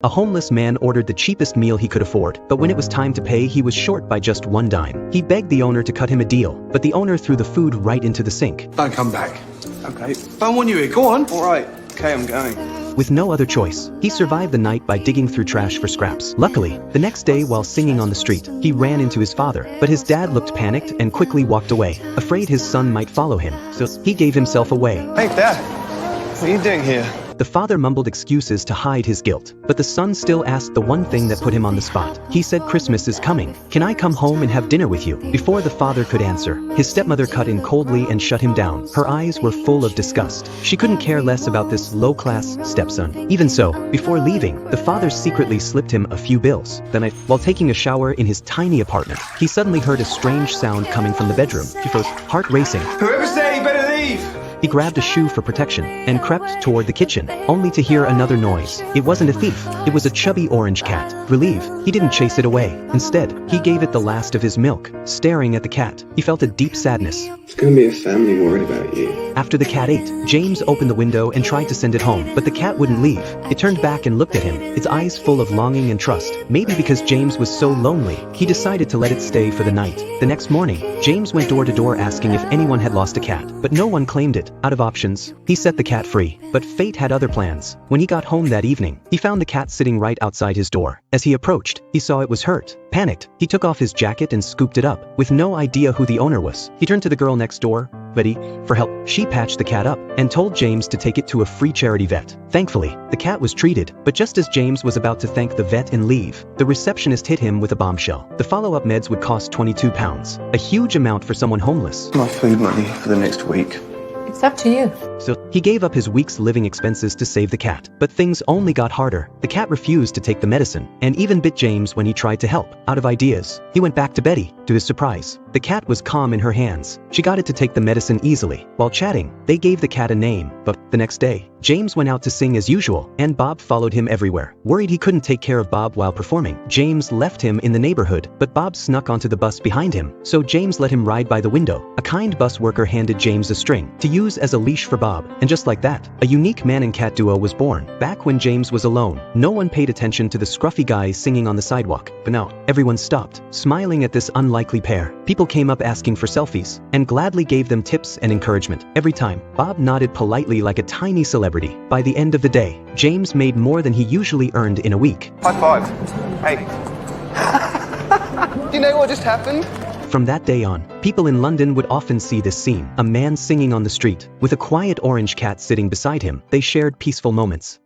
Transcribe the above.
A homeless man ordered the cheapest meal he could afford, but when it was time to pay, he was short by just 1 dime. He begged the owner to cut him a deal, but the owner threw the food right into the sink. Don't come back. Okay. Don't want you here, go on. All right. Okay, I'm going. With no other choice, he survived the night by digging through trash for scraps. Luckily, the next day while singing on the street, he ran into his father, but his dad looked panicked and quickly walked away, afraid his son might follow him, so he gave himself away. Hey, Dad. What are you doing here? The father mumbled excuses to hide his guilt, but the son still asked the one thing that put him on the spot. He said, "Christmas is coming. Can I come home and have dinner with you?" Before the father could answer, his stepmother cut in coldly and shut him down. Her eyes were full of disgust. She couldn't care less about this low-class stepson. Even so, before leaving, the father secretly slipped him a few bills. Then, while taking a shower in his tiny apartment, he suddenly heard a strange sound coming from the bedroom. He froze, heart racing. Whoever's there, you better leave. He grabbed a shoe for protection and crept toward the kitchen, only to hear another noise. It wasn't a thief, it was a chubby orange cat. Relieved, he didn't chase it away. Instead, he gave it the last of his milk. Staring at the cat, he felt a deep sadness. It's gonna be a family worried about you. After the cat ate, James opened the window and tried to send it home, but the cat wouldn't leave. It turned back and looked at him, its eyes full of longing and trust. Maybe because James was so lonely, he decided to let it stay for the night. The next morning, James went door to door asking if anyone had lost a cat, but no one claimed it. Out of options, he set the cat free, but fate had other plans. When he got home that evening, he found the cat sitting right outside his door. As he approached, he saw it was hurt. Panicked, he took off his jacket and scooped it up, with no idea who the owner was. He turned to the girl next door, Betty, for help. She patched the cat up and told James to take it to a free charity vet. Thankfully, the cat was treated, but just as James was about to thank the vet and leave, the receptionist hit him with a bombshell. The follow-up meds would cost £22, a huge amount for someone homeless. My food money for the next week. It's up to you. So, he gave up his week's living expenses to save the cat. But things only got harder. The cat refused to take the medicine, and even bit James when he tried to help. Out of ideas, he went back to Betty. To his surprise, the cat was calm in her hands. She got it to take the medicine easily. While chatting, they gave the cat a name. But the next day, James went out to sing as usual, and Bob followed him everywhere. Worried he couldn't take care of Bob while performing, James left him in the neighborhood, but Bob snuck onto the bus behind him, so James let him ride by the window. A kind bus worker handed James a string to use as a leash for Bob, and just like that, a unique man and cat duo was born. Back when James was alone, no one paid attention to the scruffy guy singing on the sidewalk, but now, everyone stopped, smiling at this unlikely pair. People came up asking for selfies, and gladly gave them tips and encouragement. Every time, Bob nodded politely like a tiny celebrity. By the end of the day, James made more than he usually earned in a week. High five. Hey. Do you know what just happened? From that day on, people in London would often see this scene, a man singing on the street, with a quiet orange cat sitting beside him. They shared peaceful moments.